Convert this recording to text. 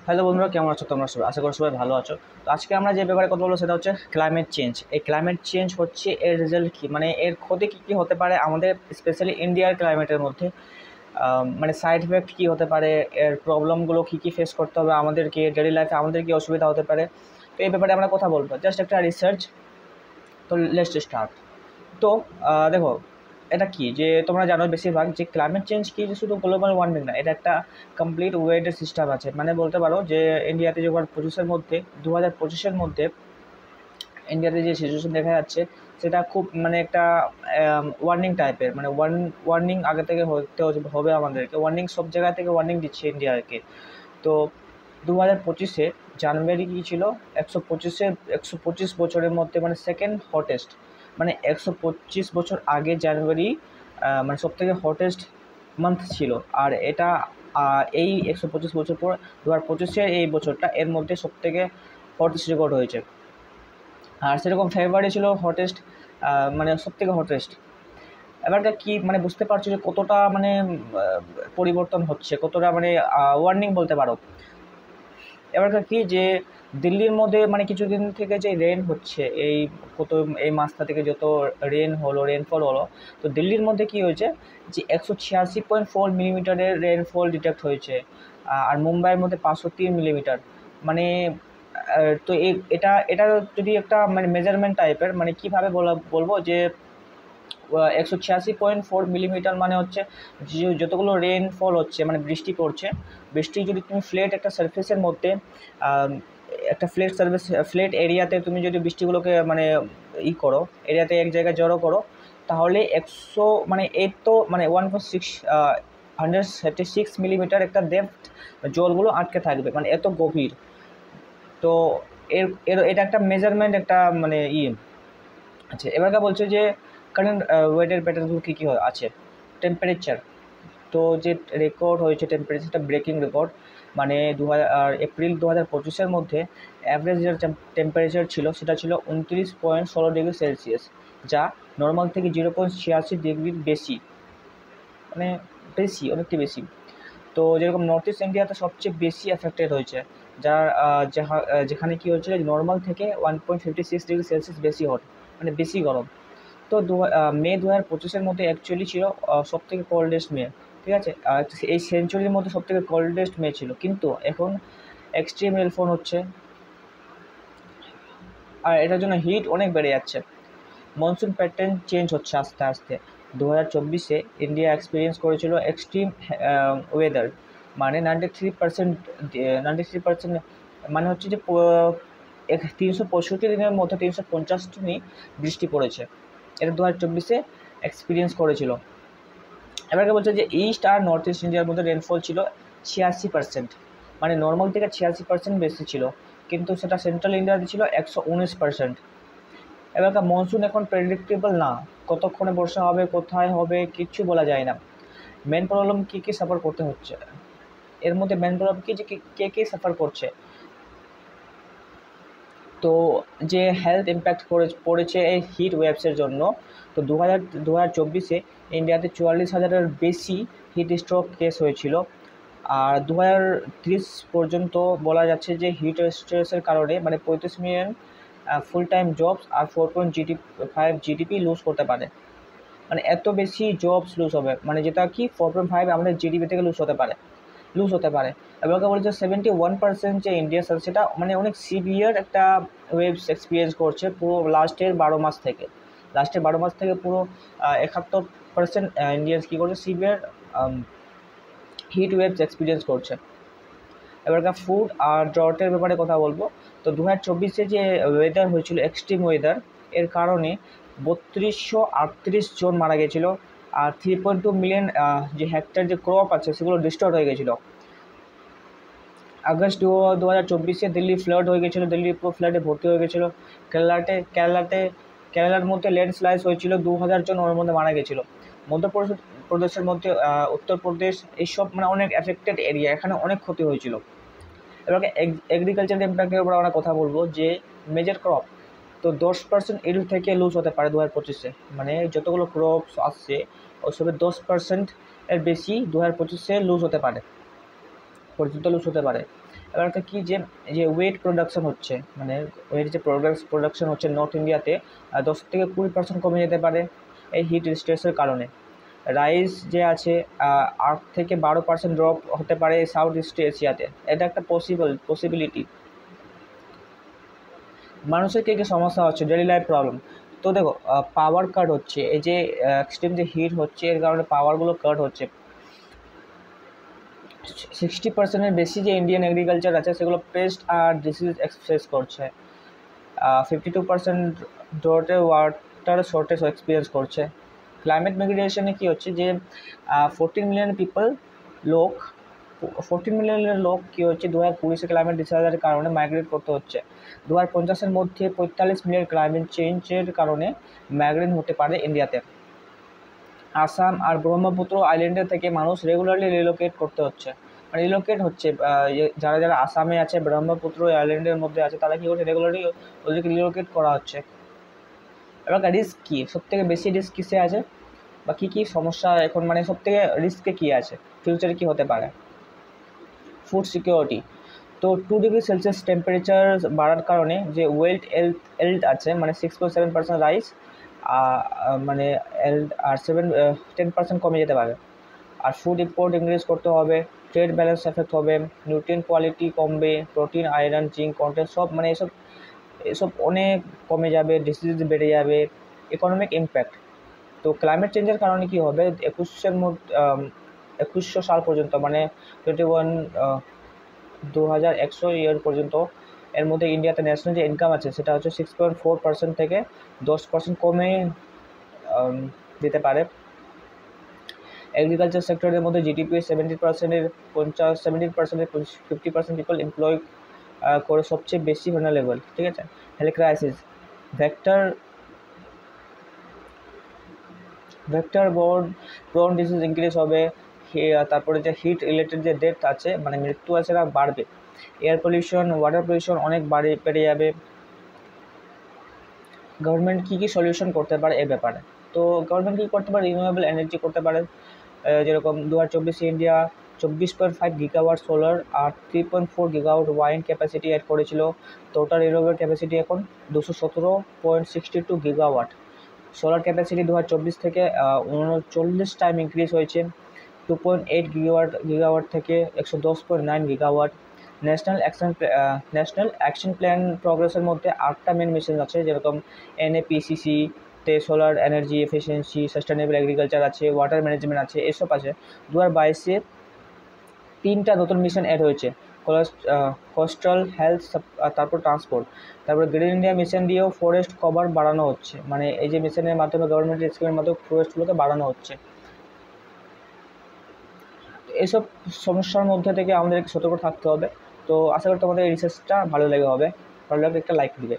Hello বন্ধুরা, কেমন আছো তোমরা সবাই? আশা করি সবাই ভালো আছো। তো আজকে আমরা যে ব্যাপারে কথা বলবো সেটা হচ্ছে ক্লাইমেট চেঞ্জ। এই ক্লাইমেট চেঞ্জ হচ্ছে এর রেজাল্ট কী, মানে এর ক্ষতি কী কী হতে পারে আমাদের স্পেশালি ইন্ডিয়ার ক্লাইমেটের মধ্যে। মানে সাইড ইফেক্ট কী হতে পারে, এর প্রবলেমগুলো কী কী ফেস করতে হবে আমাদেরকে ডেইলি লাইফে, আমাদের কী অসুবিধা হতে পারে। তো এই ব্যাপারে আমরা কথা বলবো, জাস্ট একটা রিসার্চ। তো লেটস স্টার্ট। তো দেখো, এটা কি যে তোমরা জানো বেশিরভাগ যে ক্লাইমেট চেঞ্জ কি, যে শুধু গ্লোবাল ওয়ার্মিং না, এটা একটা কমপ্লিট ওয়েদার সিস্টেম আছে। মানে বলতে পারো যে ইন্ডিয়াতে যে 2025-এর মধ্যে ইন্ডিয়াতে যে সিচুয়েশন দেখা যাচ্ছে সেটা খুব মানে একটা ওয়ার্নিং টাইপের, মানে ওয়ার্নিং আগে থেকে হবে আমাদেরকে। ওয়ার্নিং সব জায়গা থেকে ওয়ার্নিং দিচ্ছে ইন্ডিয়াকে। তো 2025-এ জানুয়ারি কী ছিল, 125 বছরের মধ্যে মানে সেকেন্ড হটেস্ট, মানে 125 বছর আগে জানুয়ারি মানে সবথেকে হটেস্ট মান্থ ছিল। আর এটা এই 125 বছর পর 2025-এ এই বছরটা এর মধ্যে সবথেকে হটেস্ট রেকর্ড হয়েছে। আর সেরকম ফেব্রুয়ারি ছিল হটেস্ট, মানে সবথেকে হটেস্ট। এবারটা কি মানে বুঝতে পারছো যে কতটা মানে পরিবর্তন হচ্ছে, কতটা মানে ওয়ার্নিং বলতে পারো। এবারকার কি যে দিল্লির মধ্যে মানে কিছুদিন থেকে যে রেন হচ্ছে, এই মাসটা থেকে যত রেনফল হলো, তো দিল্লির মধ্যে কি হয়েছে যে 186.4 মিলিমিটারের রেনফল ডিটেক্ট হয়েছে। আর মুম্বাইয়ের মধ্যে 503 মিলিমিটার। মানে তো এটা এটা যদি একটা মানে মেজারমেন্ট টাইপের, মানে কীভাবে বলবো যে 186.4 মিলিমিটার মানে হচ্ছে যে যতগুলো রেনফল হচ্ছে, মানে বৃষ্টি পড়ছে, বৃষ্টি যদি তুমি ফ্ল্যাট একটা সারফেসের মধ্যে একটা ফ্ল্যাট এরিয়াতে তুমি যদি বৃষ্টিগুলোকে মানে করো, এরিয়াতে এক জায়গায় জড়ো করো, তাহলে 100 মানে 136 মিলিমিটার একটা ডেপথ জলগুলো আটকে থাকবে, মানে এত গভীর। তো এটা একটা মেজারমেন্ট, একটা মানে আচ্ছা, এবারটা বলছে যে কারেন্ট ওয়েদার প্যাটার্নগুলো কী কী আছে। টেম্পারেচার, তো যে রেকর্ড হয়েছে টেম্পারেচারটা ব্রেকিং রেকর্ড, মানে এপ্রিল 2025-এর মধ্যে অ্যাভারেজ যে টেম্পারেচার ছিল সেটা ছিল 29.16 ডিগ্রি সেলসিয়াস, যা নর্মাল থেকে 0.86 ডিগ্রি বেশি, মানে অনেকটা বেশি। তো যেরকম নর্থ ইস্ট ইন্ডিয়াতে সবচেয়ে বেশি এফেক্টেড হয়েছে, যেখানে কী হয়েছিল নর্মাল থেকে 1.56 ডিগ্রি সেলসিয়াস বেশি হট, মানে বেশি গরম। তো মে 2025-এর মধ্যে অ্যাকচুয়ালি ছিল সবথেকে কোল্ডেস্ট মে, ঠিক আছে। এই সেঞ্চুরির মধ্যে সবথেকে কোল্ডেস্ট মে ছিল, কিন্তু এখন এক্সট্রিম রেনফল হচ্ছে, আর এটার জন্য হিট অনেক বেড়ে যাচ্ছে। মনসুন প্যাটার্ন চেঞ্জ হচ্ছে আস্তে আস্তে। 2024-এ ইন্ডিয়া এক্সপিরিয়েন্স করেছিল এক্সট্রিম ওয়েদার, মানে 93%, মানে হচ্ছে যে 365 দিনের মধ্যে 350 দিনই বৃষ্টি পড়েছে। এটা 2024-এ এক্সপিরিয়েন্স করেছিল। এবারকে বলছে যে ইস্ট আর নর্থ ইস্ট ইন্ডিয়ার মধ্যে রেনফল ছিল 86%, মানে নর্মাল থেকে 86% বেশি ছিল, কিন্তু সেটা সেন্ট্রাল ইন্ডিয়াতে ছিল 119%। এবারকার মনসুন এখন প্রেডিক্টেবল না, কতক্ষণে বর্ষা হবে, কোথায় হবে, কিচ্ছু বলা যায় না। মেন প্রবলেম কী সাফার করতে হচ্ছে এর মধ্যে, মেন প্রবলেম কি যে কে সাফার করছে। তো যে হেলথ ইম্প্যাক্ট পড়েছে এই হিট ওয়েভসের জন্য, তো 2024-এ ইন্ডিয়াতে 44,000-এর বেশি হিট স্ট্রোক কেস হয়েছিল। আর 2030 পর্যন্ত বলা যাচ্ছে যে হিট স্ট্রেসের কারণে মানে 35 মিলিয়ন ফুল টাইম জবস আর 4.5 জিডিপি লুজ করতে পারে। মানে এত বেশি জবস লুজ হবে, মানে যেটা কি 4.5 আমাদের জিডিপি থেকে লুজ হতে পারে। এবং বলছে 71% যে ইন্ডিয়া সেটা মানে অনেক সিভিয়ার একটা ওয়েভস এক্সপিরিয়েন্স করছে পুরো লাস্টের 12 মাস থেকে পুরো 71% ইন্ডিয়ান্স কী করছে, সিভিয়ার হিট ওয়েভস এক্সপিরিয়েন্স করছে। এবারকার ফুড আর ড্রটের ব্যাপারে কথা বলবো। তো 2024-এ যে ওয়েদার হয়েছিল এক্সট্রিম ওয়েদার, এর কারণে 3238 জন মারা গেছিলো, আর 3.2 মিলিয়ন যে হেক্টর যে ক্রপ আছে সেগুলো ডিস্ট্রয় হয়ে গেছিলো। আগস্ট 2024-এ দিল্লি ফ্লাড হয়ে গেছিলো, দিল্লি পুরো ফ্লাডে ভর্তি হয়ে গেছিলো। কেরালার মধ্যে ল্যান্ডস্লাইড হয়েছিল, 2000 জন ওর মধ্যে মারা গেছিলো। মধ্যপ্রদেশের মধ্যে উত্তরপ্রদেশ, এইসব মানে অনেক এফেক্টেড এরিয়া, এখানে অনেক ক্ষতি হয়েছিল। এবার এগ্রিকালচার ইম্প্যাক্টের উপর আমরা কথা বলবো যে মেজর ক্রপ, তো 10% ইল থেকে লুজ হতে পারে 2025-এ, মানে যতগুলো ক্রপস আসছে ওইসবের 10% এর বেশি 2025-এ লুজ হতে পারে। এবারটা কি যে যে ওয়েট প্রোডাকশন হচ্ছে, মানে ওয়েট যে প্রোডাকশন হচ্ছে নর্থ ইন্ডিয়াতে 10 থেকে 20% কমে যেতে পারে এই হিট স্ট্রেসের কারণে। রাইস যে আছে 8 থেকে 12% ড্রপ হতে পারে সাউথ ইস্ট এশিয়াতে, এটা একটা পসিবিলিটি। মানুষের কী কী সমস্যা হচ্ছে, ডেলি লাইফ প্রবলেম। তো দেখো পাওয়ার কাট হচ্ছে, এই যে এক্সট্রিম যে হিট হচ্ছে এর কারণে পাওয়ারগুলো কাট হচ্ছে। 60%-এর বেশি যে ইন্ডিয়ান এগ্রিকালচার আছে সেগুলো পেস্ট আর ডিসিজ ফেস করছে। 52% ড্রটে ওয়াটার শর্টেজ এক্সপিরিয়েন্স করছে। ক্লাইমেট মাইগ্রেশনে কী হচ্ছে যে 14 মিলিয়ন লোক কী হচ্ছে 2020 ক্লাইমেট ডিসাস্টারের কারণে মাইগ্রেট করতে হচ্ছে। 2050-এর মধ্যে 45 মিলিয়ন ক্লাইমেট চেঞ্জের কারণে মাইগ্রেট হতে পারে ইন্ডিয়াতে। আসাম আর ব্রহ্মপুত্র আইল্যান্ডের থেকে মানুষ রেগুলারলি রিলোকেট করতে হচ্ছে, মানে রিলোকেট হচ্ছে। যারা যারা আসামে আছে, ব্রহ্মপুত্র আইল্যান্ডের মধ্যে আছে, তারা কী করছে, রেগুলারলি ওদেরকে রিলোকেট করা হচ্ছে। এবার রিস্ক কী, সবথেকে বেশি রিস্ক কিসে আছে বা কী কী সমস্যা এখন, মানে সবথেকে রিস্কে কী আছে, ফিউচারে কী হতে পারে? Food security. তো 2°C টেম্পারেচার বাড়ার কারণে যে এল্ড আছে, মানে 6.7% রাইস, মানে এল্ড আর 10% কমে যেতে পারে। আর ফুড ইম্পোর্ট ইনক্রিজ করতে হবে, ট্রেড ব্যালেন্স এফেক্ট হবে, নিউট্রিয়েন্ট কোয়ালিটি কমবে, প্রোটিন, আয়রন, জিঙ্ক কন্টেন্ট সব, মানে এসব অনেক কমে যাবে, ডিসিজ বেড়ে যাবে, ইকোনমিক ইম্প্যাক্ট। তো ক্লাইমেট চেঞ্জের কারণে কী হবে, 2100 সাল পর্যন্ত, মানে 2100 ইয়ার পর্যন্ত এর মধ্যে ইন্ডিয়াতে ন্যাশনাল যে ইনকাম আছে সেটা হচ্ছে 6.4% থেকে 10% কমে দিতে পারে। এগ্রিকালচার সেক্টরের মধ্যে জিডিপি 70%-এর 50% পিপল এমপ্লয় করে সবচেয়ে বেশি ভালনারেবল, ঠিক আছে। Health crisis, vector borne disease increase হবে। তারপরে যে হিট রিলেটেড যে ডেথ আছে, মানে মৃত্যু আছে, সেটা বাড়বে। এয়ার পলিউশন, ওয়াটার পলিউশন অনেক বেড়ে যাবে। গভর্নমেন্ট কী কী সলিউশন করতে পারে এ ব্যাপারে? তো গভর্নমেন্ট কী করতে পারে, রিনিউয়েবল এনার্জি করতে পারে। যেরকম 2024 ইন্ডিয়া 24.5 গিগাওয়াট সোলার আর 3.4 গিগাওয়াট ওয়াইন্ড ক্যাপাসিটি অ্যাড করেছিল। টোটাল রিনিউয়েবল ক্যাপাসিটি এখন 217.62 গিগাওয়াট। সোলার ক্যাপাসিটি 2024 থেকে 39 টাইম ইনক্রিজ হয়েছে, 2.8 গিগাওয়াট থেকে 110.9 গিগাওয়াট। ন্যাশনাল অ্যাকশন প্ল্যান প্রোগ্রেসের মধ্যে 8টা মেন মিশন আছে, যেরকম NAPCC তে solar energy efficiency, sustainable agriculture আছে, ওয়াটার ম্যানেজমেন্ট আছে, এসব আছে। 2022-এ 3টা নতুন মিশন অ্যাড হয়েছে, কোস্টাল, হেলথ, তারপর ট্রান্সপোর্ট। তারপরে গ্রিন ইন্ডিয়া মিশন দিয়েও ফরেস্ট কভার বাড়ানো হচ্ছে, মানে এই যে মিশনের মাধ্যমে গভর্নমেন্টের স্কিমের মাধ্যমে ফরেস্টগুলোকে বাড়ানো হচ্ছে। এইসব সমস্যার মধ্যে থেকে আমাদেরকে সতর্ক থাকতে হবে। তো আশা করি তোমাদের এই রিসার্চটা ভালো লাগবে একটা লাইক দিবে।